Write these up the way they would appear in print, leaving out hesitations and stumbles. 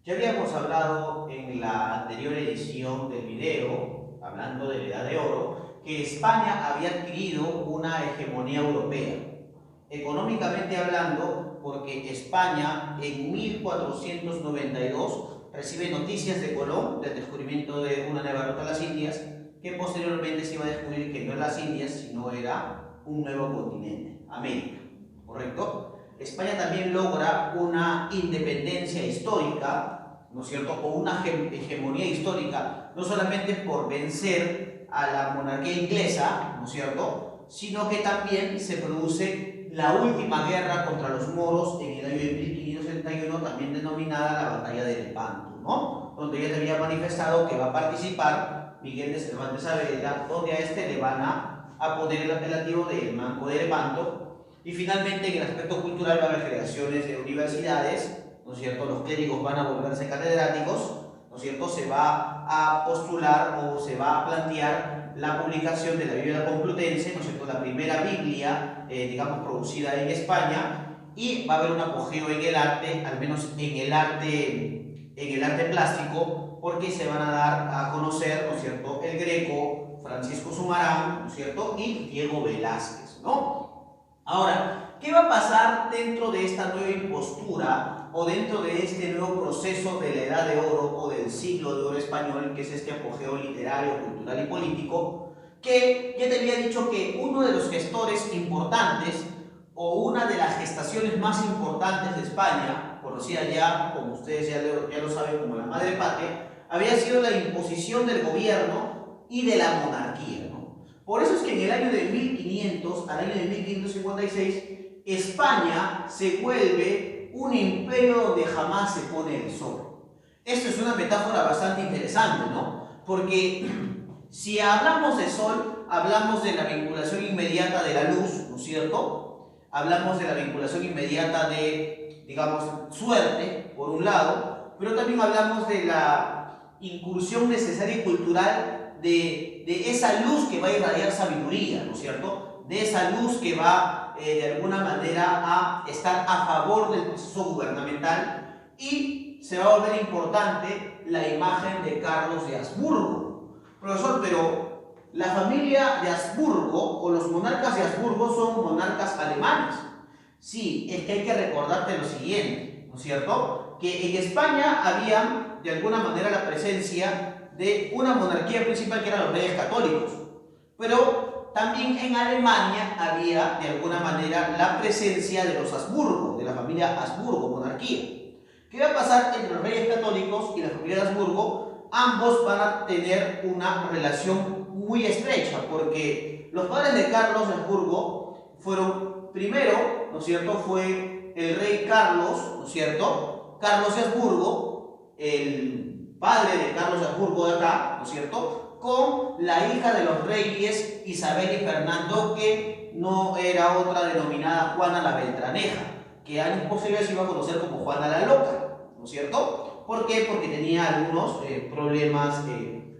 Ya habíamos hablado en la anterior edición del video, hablando de la Edad de Oro, que España había adquirido una hegemonía europea. Económicamente hablando, porque España en 1492 recibe noticias de Colón del descubrimiento de una nueva ruta a las Indias, que posteriormente se iba a descubrir que no eran las Indias, sino era un nuevo continente, América, ¿correcto? España también logra una independencia histórica, ¿no es cierto?, o una hegemonía histórica, no solamente por vencer a la monarquía inglesa, ¿no es cierto?, sino que también se produce la última guerra contra los moros en el año de 1571, también denominada la Batalla de Lepanto, ¿no?, donde ya se había manifestado que va a participar Miguel de Cervantes Saavedra, donde a este le van a poner el apelativo de El Manco de Lepanto. Y finalmente, en el aspecto cultural, va a haber creaciones de universidades, ¿no es cierto? Los clérigos van a volverse catedráticos, ¿no es cierto? Se va a postular o se va a plantear la publicación de la Biblia Complutense, ¿no es cierto? La primera Biblia, digamos, producida en España, y va a haber un apogeo en el arte, al menos en el arte plástico, porque se van a dar a conocer, ¿no es cierto?, el Greco, Francisco Sumarán, ¿no es cierto?, y Diego Velázquez, ¿no? Ahora, ¿qué va a pasar dentro de esta nueva impostura o dentro de este nuevo proceso de la Edad de Oro o del siglo de oro español, que es este apogeo literario, cultural y político? Que ya te había dicho que uno de los gestores importantes o una de las gestaciones más importantes de España, conocida ya, como ustedes ya lo saben, como la madre patria, había sido la imposición del gobierno y de la monarquía, ¿no? Por eso es que en el año de 1500 al año de 1556, España se vuelve un imperio donde jamás se pone el sol. Esto es una metáfora bastante interesante, ¿no? Porque si hablamos de sol, hablamos de la vinculación inmediata de la luz, ¿no es cierto? Hablamos de la vinculación inmediata de, digamos, suerte, por un lado, pero también hablamos de la incursión necesaria y cultural de esa luz que va a irradiar sabiduría, ¿no es cierto? De esa luz que va de alguna manera a estar a favor del proceso gubernamental, y se va a volver importante la imagen de Carlos de Habsburgo. Profesor, pero la familia de Habsburgo o los monarcas de Habsburgo son monarcas alemanes. Sí, es que hay que recordarte lo siguiente, ¿no es cierto? Que en España había de alguna manera la presencia de una monarquía principal que eran los reyes católicos, pero también en Alemania había de alguna manera la presencia de los Habsburgo, de la familia Habsburgo, monarquía. ¿Qué va a pasar entre los reyes católicos y la familia de Habsburgo? Ambos van a tener una relación muy estrecha, porque los padres de Carlos de Habsburgo fueron, primero, ¿no es cierto?, fue el rey Carlos, ¿no es cierto?, Carlos de Habsburgo, el padre de Carlos de Habsburgo de acá, ¿no es cierto?, con la hija de los reyes Isabel y Fernando, que no era otra denominada Juana la Beltraneja, que años posteriores se iba a conocer como Juana la Loca, ¿no es cierto? ¿Por qué? Porque tenía algunos problemas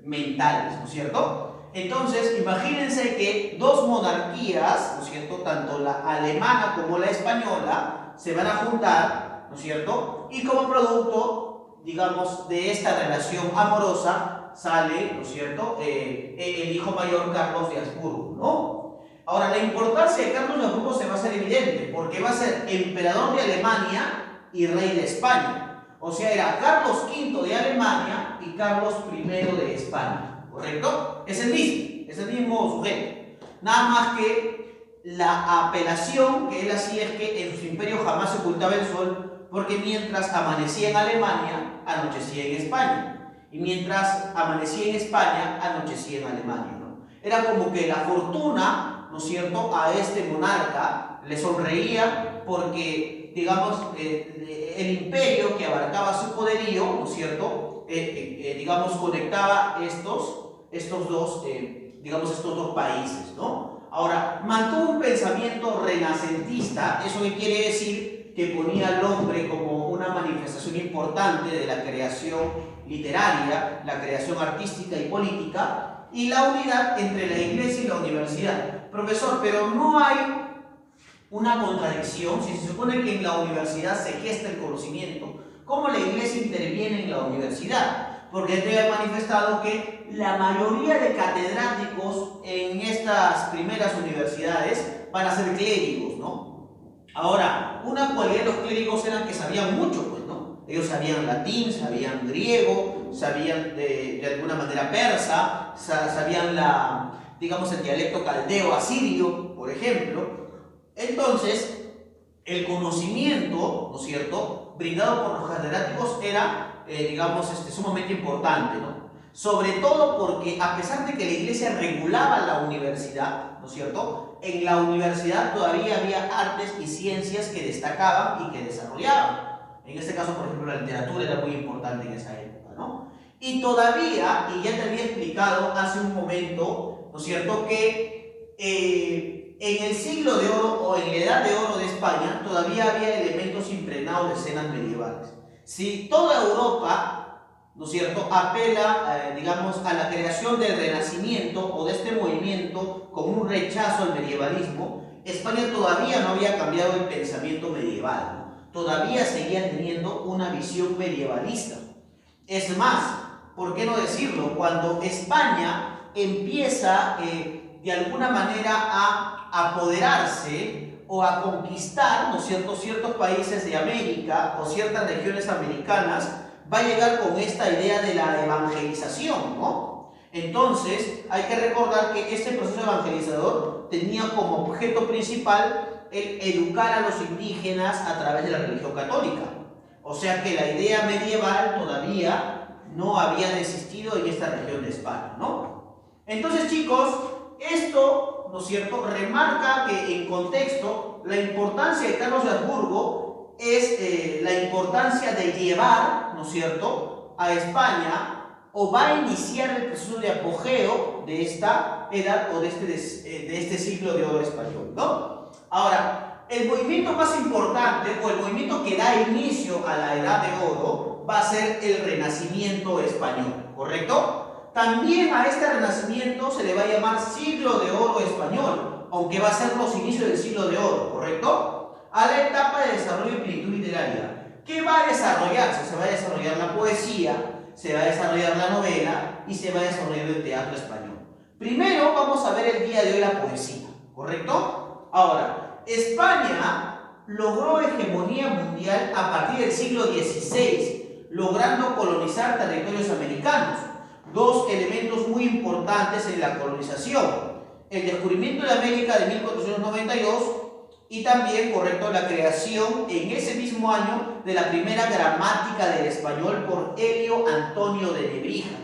mentales, ¿no es cierto? Entonces, imagínense que dos monarquías, ¿no es cierto?, tanto la alemana como la española, se van a juntar, ¿no es cierto?, y como producto, digamos, de esta relación amorosa sale, ¿no es cierto?, el hijo mayor Carlos de Habsburgo, ¿no? Ahora, la importancia de Carlos de Habsburgo se va a hacer evidente, porque va a ser emperador de Alemania y rey de España. O sea, era Carlos V de Alemania y Carlos I de España, ¿correcto? Es el mismo sujeto. Nada más que la apelación que él hacía es que en su imperio jamás se ocultaba el sol, porque mientras amanecía en Alemania, anochecía en España. Y mientras amanecía en España, anochecía en Alemania, ¿no? Era como que la fortuna, ¿no es cierto?, a este monarca le sonreía, porque, digamos, el imperio que abarcaba su poderío, ¿no es cierto?, digamos, conectaba estos dos países, ¿no? Ahora, mantuvo un pensamiento renacentista. ¿Eso qué quiere decir? Que ponía al hombre como una manifestación importante de la creación literaria, la creación artística y política, y la unidad entre la iglesia y la universidad. Profesor, pero no hay una contradicción si se supone que en la universidad se gesta el conocimiento. cómo la iglesia interviene en la universidad, porque te he manifestado que la mayoría de catedráticos en estas primeras universidades van a ser clérigos, ¿no? Ahora, una cualidad de los clérigos era que sabían mucho, pues, ¿no? Ellos sabían latín, sabían griego, sabían de alguna manera persa, sabían digamos, el dialecto caldeo asirio, por ejemplo. Entonces, el conocimiento, ¿no es cierto?, brindado por los catedráticos era, digamos, sumamente importante, ¿no? Sobre todo porque, a pesar de que la iglesia regulaba la universidad, ¿no es cierto?, en la universidad todavía había artes y ciencias que destacaban y que desarrollaban. En este caso, por ejemplo, la literatura era muy importante en esa época, ¿no? Y todavía, y ya te había explicado hace un momento, ¿no es cierto?, que en el siglo de oro o en la edad de oro de España todavía había elementos impregnados de escenas medievales. Si toda Europa, ¿no es cierto?, apela, digamos, a la creación del Renacimiento o de este movimiento como un rechazo al medievalismo, España todavía no había cambiado el pensamiento medieval, ¿no? Todavía seguía teniendo una visión medievalista. Es más, ¿por qué no decirlo? Cuando España empieza de alguna manera a apoderarse o a conquistar, ¿no es cierto?, ciertos países de América o ciertas regiones americanas, va a llegar con esta idea de la evangelización, ¿no? Entonces, hay que recordar que este proceso evangelizador tenía como objeto principal el educar a los indígenas a través de la religión católica. O sea que la idea medieval todavía no había desistido en esta región de España, ¿no? Entonces, chicos, esto, ¿no es cierto?, remarca que en contexto la importancia de Carlos de Habsburgo es la importancia de llevar, ¿no es cierto?, a España, o va a iniciar el proceso de apogeo de esta edad o de este siglo de oro español, ¿no? Ahora, el movimiento más importante o el movimiento que da inicio a la edad de oro va a ser el Renacimiento español, ¿correcto? También a este renacimiento se le va a llamar siglo de oro español, aunque va a ser los inicios del siglo de oro, ¿correcto? A la etapa de desarrollo y plenitud literaria. ¿Qué va a desarrollarse? Se va a desarrollar la poesía, se va a desarrollar la novela y se va a desarrollar el teatro español. Primero vamos a ver el día de hoy la poesía, ¿correcto? Ahora, España logró hegemonía mundial a partir del siglo XVI, logrando colonizar territorios americanos. Dos elementos muy importantes en la colonización: el descubrimiento de América de 1492 y también, correcto, la creación en ese mismo año de la primera gramática del español por Helio Antonio de Nebrija,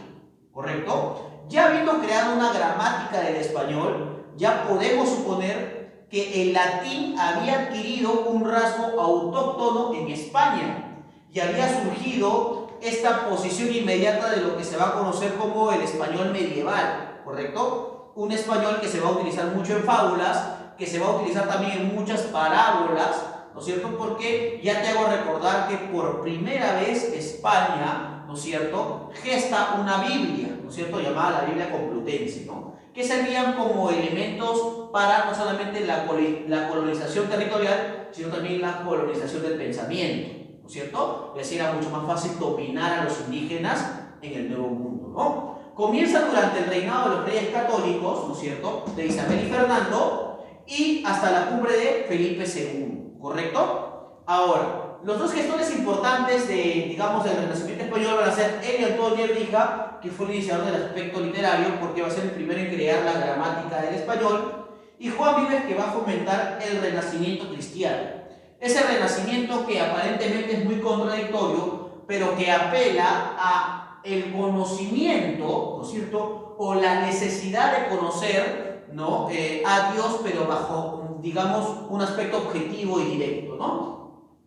¿correcto? Ya habiendo creado una gramática del español, ya podemos suponer que el latín había adquirido un rasgo autóctono en España y había surgido esta posición inmediata de lo que se va a conocer como el español medieval, ¿correcto? Un español que se va a utilizar mucho en fábulas, que se va a utilizar también en muchas parábolas, ¿no es cierto? Porque ya te hago recordar que por primera vez España, ¿no es cierto?, gesta una Biblia, ¿no es cierto?, llamada la Biblia Complutense, ¿no?, que servían como elementos para no solamente la colonización territorial, sino también la colonización del pensamiento, ¿no es cierto? Es decir, era mucho más fácil dominar a los indígenas en el Nuevo Mundo, ¿no? Comienza durante el reinado de los reyes católicos, ¿no es cierto?, de Isabel y Fernando, y hasta la cumbre de Felipe II, ¿correcto? Ahora, los dos gestores importantes digamos, del Renacimiento español van a ser Helio Antonio de Nebrija, que fue el iniciador del aspecto literario, porque va a ser el primero en crear la gramática del español, y Juan Vives, que va a fomentar el Renacimiento cristiano. Ese Renacimiento que aparentemente es muy contradictorio, pero que apela a el conocimiento, ¿no es cierto?, o la necesidad de conocer, ¿no?, a Dios, pero bajo, digamos, un aspecto objetivo y directo, ¿no?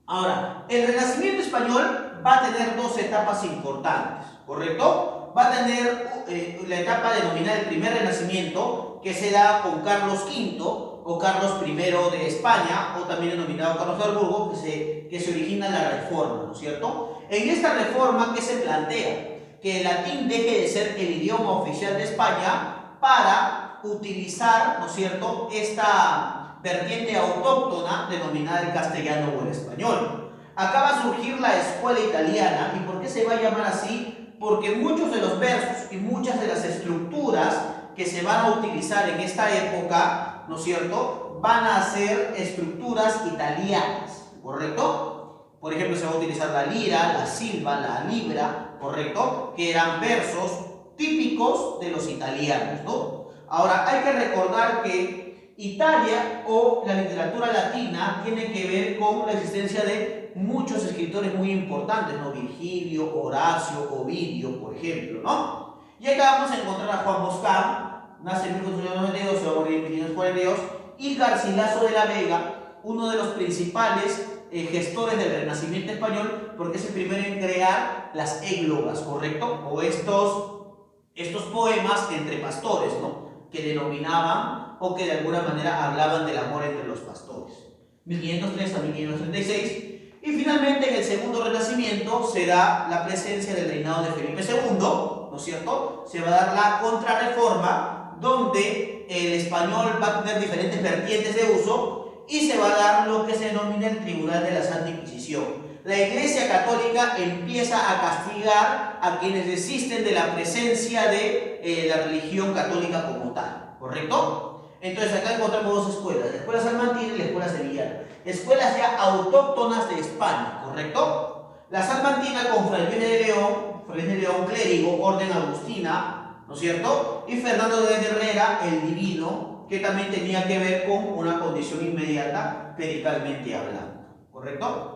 Ahora, el Renacimiento español va a tener dos etapas importantes, ¿correcto? Va a tener la etapa denominada el primer Renacimiento, que se da con Carlos V o Carlos I de España, o también denominado Carlos de Habsburgo, que se origina la Reforma, ¿no es cierto? En esta reforma, ¿qué se plantea? Que el latín deje de ser el idioma oficial de España para utilizar, ¿no es cierto?, esta vertiente autóctona denominada el castellano o el español. Acá va a surgir la escuela italiana. ¿Y por qué se va a llamar así? Porque muchos de los versos y muchas de las estructuras que se van a utilizar en esta época, ¿no es cierto?, van a ser estructuras italianas, ¿correcto? Por ejemplo, se va a utilizar la lira, la silva, la libra, ¿correcto?, que eran versos típicos de los italianos, ¿no? Ahora, hay que recordar que Italia o la literatura latina tiene que ver con la existencia de muchos escritores muy importantes, ¿no? Virgilio, Horacio, Ovidio, por ejemplo, ¿no? Y acá vamos a encontrar a Juan Boscán, nace en 1492, se va a morir en 1542, y Garcilaso de la Vega, uno de los principales gestores del Renacimiento español, porque es el primero en crear las églogas, ¿correcto? O estos poemas entre pastores, ¿no?, que denominaban o que de alguna manera hablaban del amor entre los pastores. 1503 a 1536. Y finalmente en el segundo renacimiento se da la presencia del reinado de Felipe II, ¿no es cierto? Se va a dar la contrarreforma, donde el español va a tener diferentes vertientes de uso y se va a dar lo que se denomina el Tribunal de la Santa Inquisición. La Iglesia Católica empieza a castigar a quienes desisten de la presencia de la religión católica como tal, ¿correcto? Entonces acá encontramos dos escuelas, la escuela salmantina y la escuela sevillana. Escuelas ya autóctonas de España, ¿correcto? La salmantina con Fray Luis de León, clérigo, orden agustina, ¿no es cierto? Y Fernando de Herrera, el divino, que también tenía que ver con una condición inmediata, clericalmente hablando, ¿correcto?